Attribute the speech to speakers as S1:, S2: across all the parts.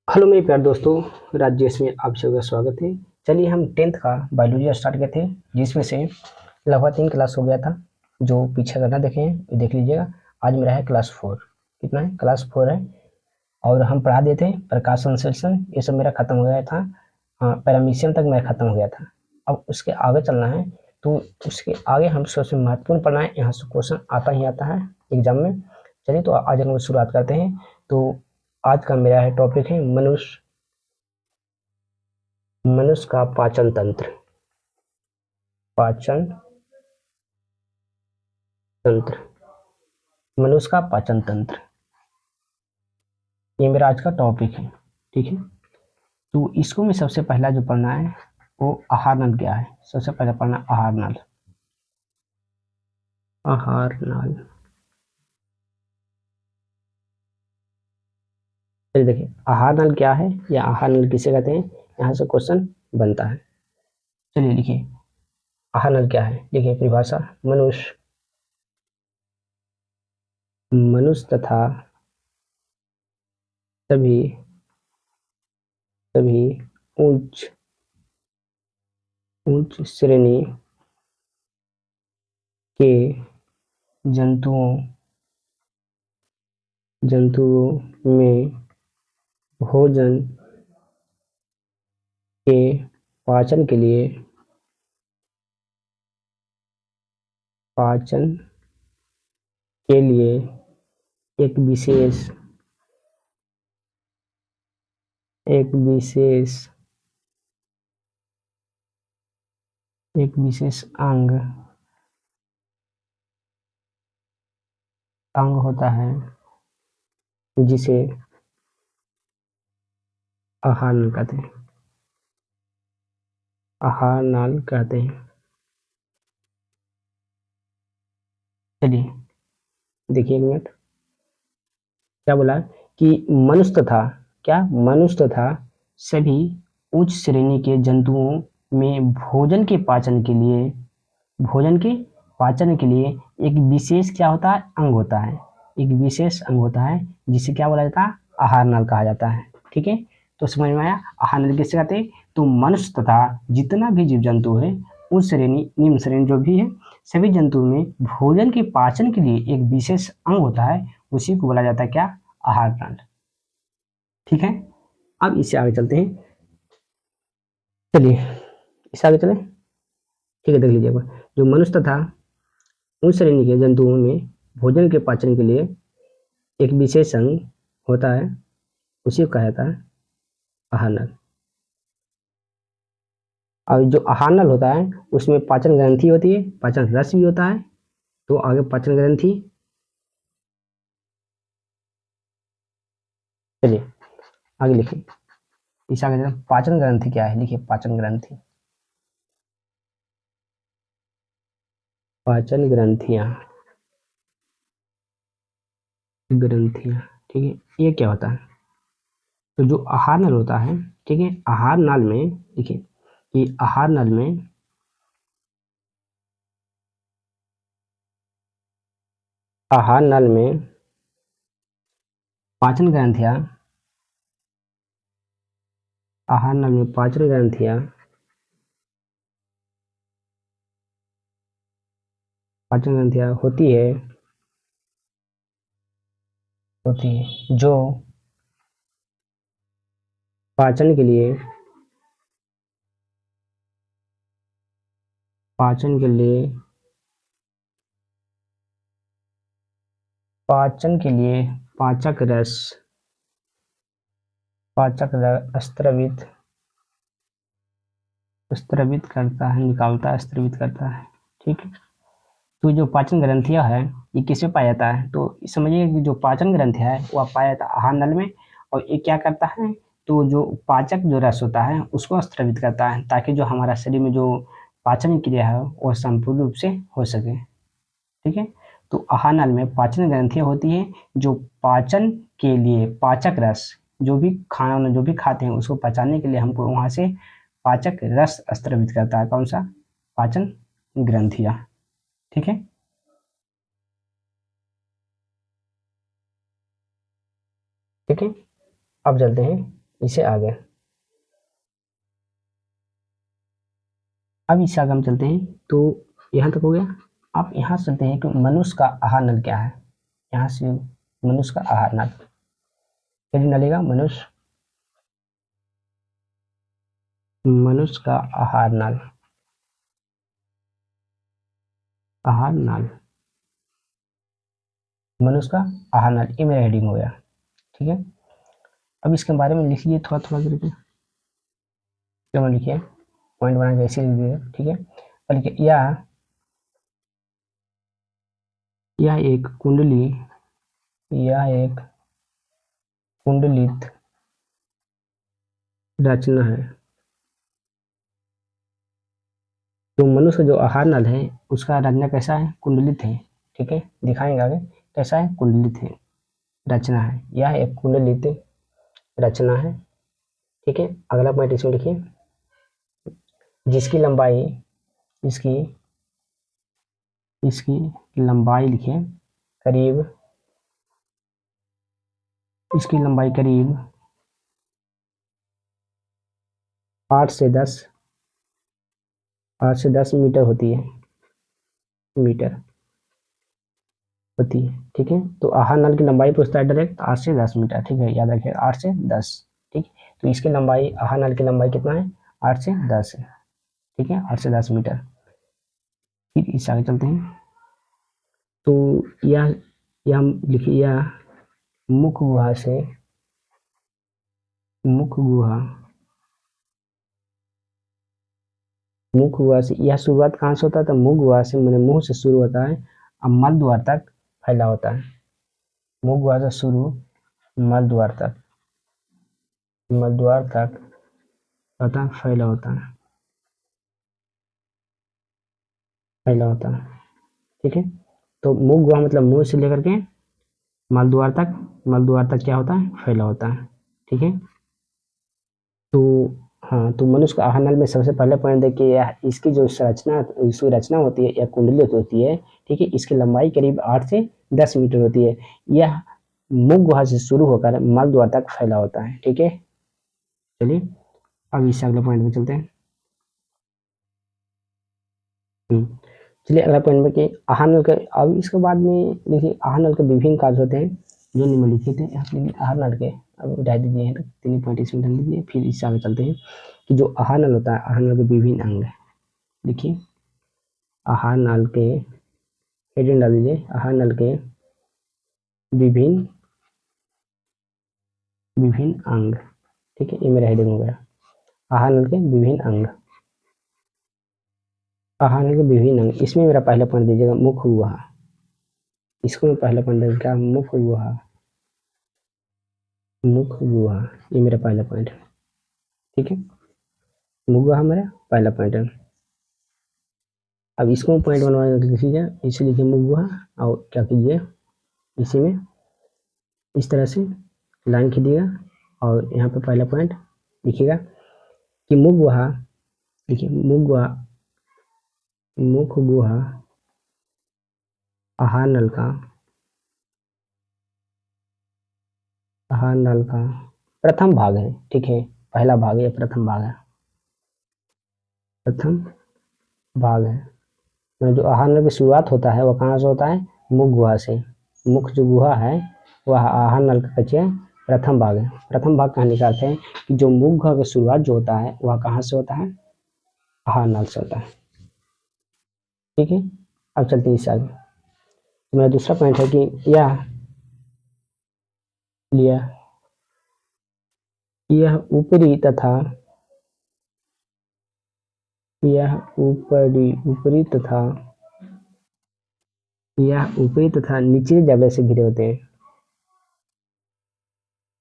S1: Hello मेरे प्यारे दोस्तों, राजेश में आप सबका स्वागत है। चलिए हम 10th का बायोलॉजी स्टार्ट करते हैं, जिसमें से लगभग 3 क्लास हो गया था। जो पीछे करना देखें देख लीजिएगा। आज मेरा है क्लास 4। कितना है? क्लास 4 है। और हम पढ़ा देते हैं प्रकाश संश्लेषण, ये सब मेरा खत्म हो गया था। पैरामीशियम तक मेरा खत्म हो गया था। अब उसके आगे चलना है, तो उसके आगे हम सबसे महत्वपूर्ण पढ़ना है। यहाँ से क्वेश्चन आता ही आता है एग्जाम में। चलिए तो आज हम शुरुआत करते हैं। तो आज का मेरा है टॉपिक है मनुष्य मनुष्य का पाचन तंत्र। पाचन तंत्र, मनुष्य का पाचन तंत्र, ये मेरा आज का टॉपिक है। ठीक है, तो इसको में सबसे पहला जो पढ़ना है वो आहार नल क्या है। सबसे पहले पढ़ना आहार नल। आहार नल, चलिए देखिए आहार नल क्या है या आहार नल किसे कहते हैं, यहाँ से क्वेश्चन बनता है। चलिए लिखिए आहार नल क्या है। देखिए परिभाषा, मनुष्य मनुष्य तथा सभी सभी उच्च उच्च श्रेणी के जंतुओं जंतुओं में भोजन के पाचन के लिए पाचन के लिए एक विशेष एक विशेष एक विशेष अंग होता है, जिसे आहार नल कहते हैं। आहार नल कहते हैं। चलिए देखिए एक मिनट, क्या बोला कि मनुष्य तथा मनुष्य तथा सभी उच्च श्रेणी के जंतुओं में भोजन के पाचन के लिए एक विशेष क्या होता है, अंग होता है। एक विशेष अंग होता है जिसे क्या बोला जाता है, आहार नल कहा जाता है। ठीक है, तो समझ में आया आहार नल किससे कहते हैं। तो मनुष्य तथा जितना भी जीव जंतु है, उस श्रेणी निम्न श्रेणी जो भी है, सभी जंतुओं में भोजन के पाचन के लिए एक विशेष अंग होता है, उसी को बोला जाता है क्या, आहार नल। ठीक है, अब इससे आगे चलते हैं। चलिए इससे आगे चलें। ठीक है, देख लीजिए जो मनुष्य तथा उस श्रेणी के जंतुओं में भोजन के पाचन के लिए एक विशेष अंग होता है, उसी को कहा जाता है आहार नल। और जो आहार नल होता है उसमें पाचन ग्रंथि होती है, पाचन रस भी होता है। तो आगे पाचन ग्रंथि, चलिए आगे लिखिए। इस आगे पाचन ग्रंथि क्या है, लिखिए पाचन ग्रंथि। पाचन ग्रंथियां, ठीक है, ये क्या होता है। तो जो आहार नल होता है, ठीक है, आहार नल में देखिए कि आहार नल में पाचन ग्रंथियां आहार नल में पाचन ग्रंथियां होती है जो पाचन के लिए पाचन के लिए पाचन के लिए स्त्रवित स्त्रवित करता है, निकालता है, स्त्रवित करता है। ठीक है, तो जो पाचन ग्रंथियां है ये किसमें पाया जाता है, तो समझिए कि जो पाचन ग्रंथियां है वह पाया जाता है आहार नल में। और ये क्या करता है, तो जो पाचक जो रस होता है उसको स्त्रवित करता है, ताकि जो हमारा शरीर में जो पाचन क्रिया है वह संपूर्ण रूप से हो सके। ठीक है, तो आहार नल में पाचन ग्रंथियां होती है जो पाचन के लिए पाचक रस, जो भी खाना जो भी खाते हैं उसको पचाने के लिए हमको वहां से पाचक रस स्त्रवित करता है। कौन सा, पाचन ग्रंथियां। ठीक है, ठीक है, अब चलते हैं इसे आ गया। अब इससे आगे हम चलते हैं, तो यहाँ तक हो गया। अब यहाँ से चलते हैं कि मनुष्य का आहार नल क्या है। यहाँ से मनुष्य का आहार नल कैसे नलेगा, मनुष्य का आहार नल, आहार नल, मनुष्य का आहार नल, ये मेरा हेडिंग हो गया। ठीक है, अब इसके बारे में लिखिए थोड़ा थोड़ा करके, क्यों लिखिए, पॉइंट बना के ऐसे लिखिए। ठीक है, और लिखिए यह एक कुंडली, यह एक कुंडलित रचना है। तो मनुष्य का जो आहार नल है उसका रचना कैसा है, कुंडलित है। ठीक है, दिखाएंगे आगे कैसा है, कुंडलित है, रचना है, यह एक कुंडलित रचना है। ठीक है, अगला पॉइंट इसमें लिखिए, जिसकी लंबाई, इसकी इसकी लंबाई लिखिए करीब, इसकी लंबाई करीब 8 से 10 मीटर होती है, मीटर होती है। ठीक है, तो आहार नल की लंबाई पूछता है डायरेक्ट, 8 से 10 मीटर। ठीक है, याद रखिए 8 से 10। ठीक, तो इसकी लंबाई, आहार नल की लंबाई कितना है, 8 से 10 है। ठीक है, 8 से 10 मीटर। फिर इससे आगे चलते हैं, तो यह हम लिखिए, यह मुख्य गुहा से, मुख्य गुहा, मुख्य गुहा से, यह शुरुआत कहाँ से होता है, तो मुख्य गुहा से, मैंने मुंह से शुरू होता है और मल द्वार तक फैला होता है। मुख्य गुहा से शुरू, मल द्वार तक, मल द्वार तक होता, फैला होता है, फैला होता है। ठीक है, तो मुख्य गुहा मतलब मुंह से लेकर के मल द्वार तक, मल द्वार तक क्या होता है, फैला होता है। ठीक है, तो हाँ, तो मनुष्य का आहार नल में सबसे पहले पॉइंट देखिए, यह इसकी जो संरचना, इसकी रचना होती है या कुंडली होती है। ठीक है, इसकी लंबाई करीब 8 से 10 मीटर होती है। यह मुख गुहा से शुरू होकर मल द्वार तक फैला होता है। ठीक है, चलिए अब इससे अगले पॉइंट में चलते हैं। चलिए अगला पॉइंट में कि आहार नल के, अब इसके बाद में देखिए आहार नल के विभिन्न कार्य होते हैं जो निम्नलिखित है। आहार नल के अब हटा दीजिए, तो 3 पॉइंट इसमें डाल दीजिए। फिर इससे आगे चलते हैं कि जो आहार नल होता है, आहार नल के विभिन्न अंग है। देखिए आहार नल के, हेडिंग डाल दीजिए, आहार नल के विभिन्न विभिन्न अंग। ठीक है, ये मेरा हेडिंग हो गया, आहार नल के विभिन्न अंग, आहार नल के विभिन्न अंग। इसमें मेरा पहला पॉइंट दीजिएगा मुख्य गुहा, इसको मैं पहला पॉइंट देगा मुख्य गुहा, मुख्य गुहा, ये मेरा पहला पॉइंट है। ठीक है, मुख्य गुहा मेरा पहला पॉइंट है। अब इसको पॉइंट बनवा लिखिएगा, इसे लिखिए मुख्य गुहा, और क्या कीजिए, इसी में इस तरह से लाइन खींचिएगा और यहाँ पे पहला पॉइंट लिखिएगा कि मुख्य गुहा, देखिए मुख्य गुहा, मुख्य गुहा आहार नल का, आहार नल का प्रथम भाग है। ठीक है, पहला भाग है, प्रथम भाग है, प्रथम भाग है। जो आहार नल की शुरुआत होता है वह कहाँ से होता है, मुख्य गुहा से। मुख्य जो गुहा है वह आहार नल का कच्चे प्रथम भाग है। प्रथम भाग कहने का अर्थ है कि जो मुख्य गुहा की शुरुआत जो होता है वह कहाँ से होता है, आहार नल से होता है। ठीक है, अब चलते हैं इससे आगे। तो मेरा दूसरा पॉइंट है कि यह ऊपरी तथा, यह ऊपरी तथा निचले जबड़े से घिरे होते हैं,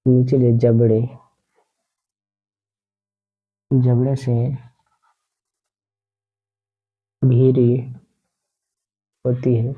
S1: निचले जबड़े, जबड़े से घिरी होती है।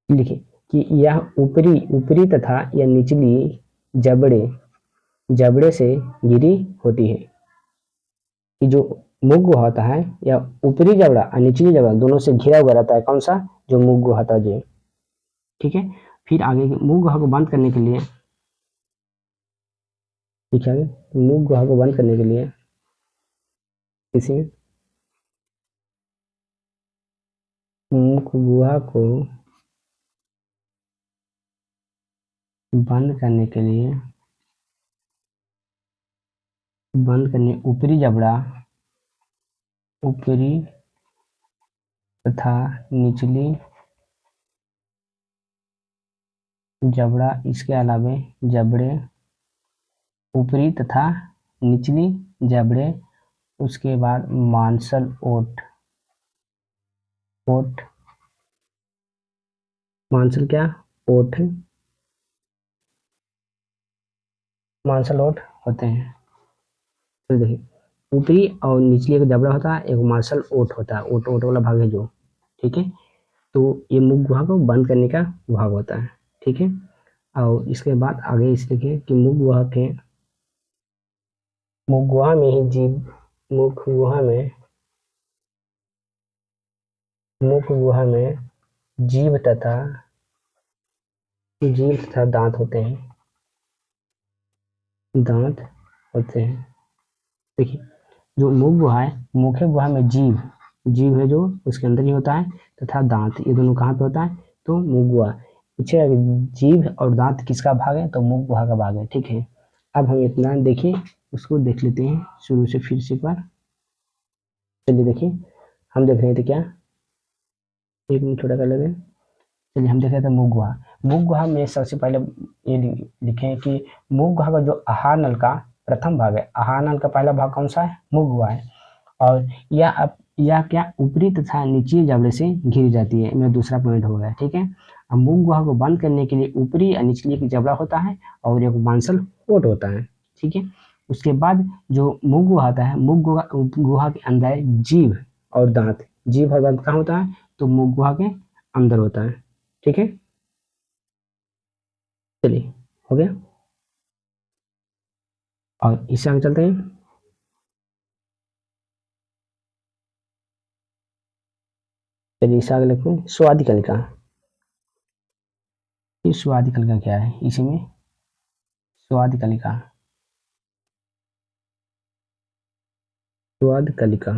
S1: लिखिए कि यह ऊपरी ऊपरी तथा या निचली जबड़े से घिरी होती है। कि जो मुख्य गुहा होता है या ऊपरी जबड़ा और निचली जबड़ा दोनों से घिरा हुआ रहता है, कौन सा, जो मुख्य गुहा होता है। ठीक है, फिर आगे मुख्य गुहा को बंद करने के लिए ठीक है, मुख गुहा को बंद करने के लिए किसी मुख गुहा को बंद करने के लिए ऊपरी तथा निचली जबड़ा, इसके अलावे जबड़े, ऊपरी तथा निचली जबड़े, उसके बाद मांसल ओठ, मांसल क्या, ओठ, मांसल ओठ होते हैं। तो देखिए, ऊपरी और निचली एक जबड़ा होता है, एक मांसल ओठ होता है, ओठ वाला भाग है जो, ठीक है। तो ये मुख गुहा को बंद करने का भाग होता है, ठीक है। और इसके बाद आगे इस लिखे कि मुख गुहा में ही जीव, मुख गुहा में जीभ तथा दांत होते हैं, देखिए, जो मुख गुहा है, मुख्य गुहा में जीभ है जो उसके अंदर ही होता है, तथा दांत, ये दोनों कहाँ पे होता है, तो मुख गुहा। पूछे जीभ और दांत किसका भाग है, तो मुख गुहा का भाग है, ठीक है। अब हम इतना देखिए, उसको देख लेते हैं शुरू से फिर से एक बार। चलिए देखिए, हम देख रहे थे क्या, एक मिनट थोड़ा कर लेते हैं। चलिए हम देख रहे थे मुख गुहा में सबसे पहले ये लिखे कि मुख गुहा का जो आहार नल का प्रथम भाग है, आहार नल का पहला भाग कौन सा है, मुख गुहा है। और यह क्या ऊपरी तथा निचली जबड़े से घिरी जाती है, मेरा दूसरा पॉइंट हो गया, ठीक है। अब मुख गुहा को बंद करने के लिए ऊपरी और निचली एक जबड़ा होता है और एक मांसल ओट होता है, ठीक है। उसके बाद जो मुख गुहा आता है, गुहा के अंदर जीभ और दांत, जीभ और दांत कहाँ होता है, तो मुख गुहा के अंदर होता है, ठीक है। चलिए, हो गया। और इससे आगे चलते हैं। चलिए इससे आगे लिखते हैं स्वादि कलिका। ये स्वादि कलिका क्या है, इसी में स्वादि कलिका, स्वाद कलिका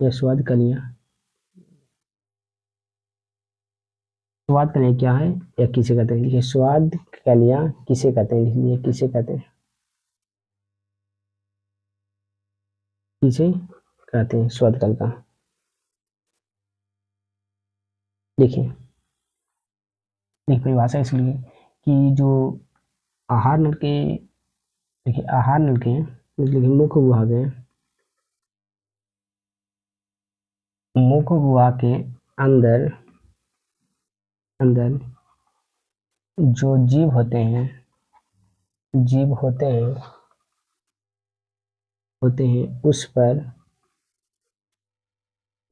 S1: या स्वाद कलियां, स्वाद कलियां क्या है या किसे कहते हैं, देखिए स्वाद कलियां किसे कहते हैं, लिखिए किसे कहते हैं, किसे कहते हैं स्वाद कलिका। देखिए, एक परिभाषा इसलिए कि जो आहार नल के, देखिए आहार नल के देखिए मुख्य गुहा के, मुख्य गुहा के अंदर अंदर जो जीव होते हैं, जीव होते हैं उस पर,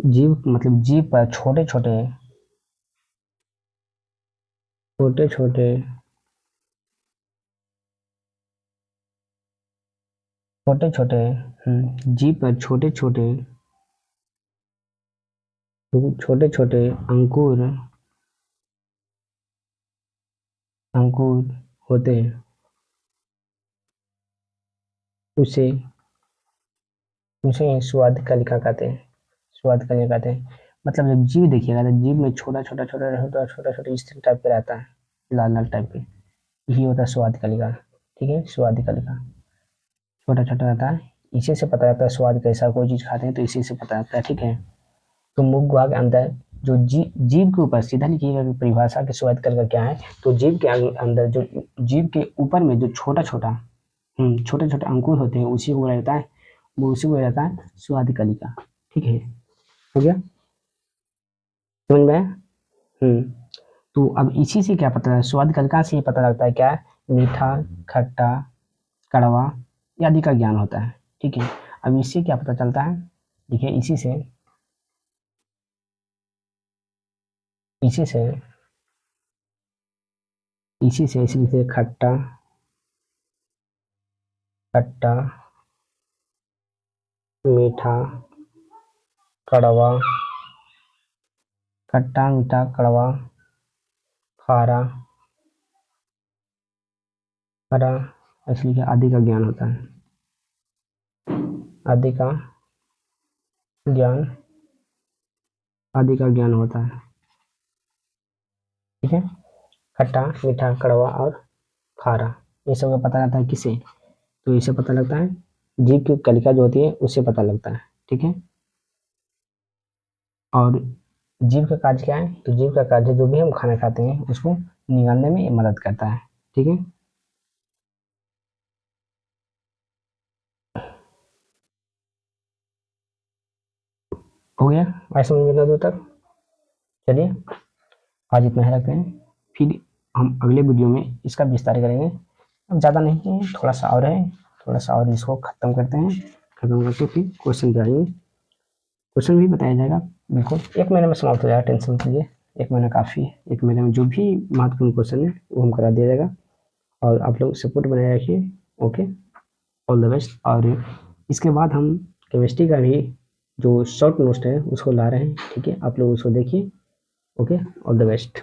S1: जीव मतलब जीव पर छोटे छोटे छोटे छोटे छोटे छोटे जीव पर छोटे छोटे छोटे छोटे अंकुर अंकुर होते हैं, उसे उसे स्वाद कलिका कहते हैं, स्वाद कलिका कहते हैं। मतलब जब जीव देखिएगा तो जीव में छोटा छोटा इस टाइप का रहता है, लाल लाल टाइप के, यही होता है स्वाद कलिका, ठीक है। स्वाद कलिका छोटा छोटा रहता है, इसी से पता लगता है स्वाद कैसा, कोई चीज खाते हैं तो इसी से पता लगता है, ठीक है। तो मुख गुहा के अंदर जो जीव के ऊपर सीधा लिखिएगा कि परिभाषा के स्वाद कलिका क्या है, तो जीव के अंदर जो जीव के ऊपर में जो छोटा छोटा छोटे छोटे अंकुर होते हैं, उसी को बोला जाता है, वो उसी को बोला जाता है स्वाद कलिका, ठीक है। हो गया, समझ में आया? तो अब इसी से क्या पता है, स्वाद कलिका से ही पता लगता है क्या है, मीठा, खट्टा, कड़वा आदि का ज्ञान होता है, ठीक है। अब इससे क्या पता चलता है, देखिए इसी से इसी लिखते हैं खट्टा, खट्टा, मीठा, कड़वा, खट्टा मीठा कड़वा, खारा, हरा, इसलिए आदि का ज्ञान होता है, आदि का ज्ञान, आदि का ज्ञान होता है। ठीक है, खट्टा, मीठा, कड़वा और खारा, ये सब का पता लगता है किसे? तो इसे पता लगता है जीभ की कलिका जो होती है उससे पता लगता है। ठीक है, और जीभ का कार्य क्या है? तो जीभ का कार्य जो भी हम खाना खाते हैं उसको निगलने में मदद करता है। ठीक है, हो गया आज समझ में इतना दूर तक? चलिए आज इतना ही रखते हैं, फिर हम अगले वीडियो में इसका विस्तार करेंगे। अब ज़्यादा नहीं है, थोड़ा सा और है, थोड़ा सा और इसको ख़त्म करते हैं, ख़त्म करके फिर क्वेश्चन पे आएंगे, क्वेश्चन भी बताया जाएगा। बिल्कुल 1 महीने में समाप्त हो जाएगा, टेंशन मत लीजिए, 1 महीना काफ़ी है। 1 महीने में जो भी महत्वपूर्ण क्वेश्चन है वो हम करा दिया जाएगा, और आप लोग सपोर्ट बनाए रखिए। Okay, all the best. और इसके बाद हम केमिस्ट्री का भी जो शॉर्ट नोट्स है उसको ला रहे हैं। ठीक है, आप लोग उसको देखिए। Okay, all the best.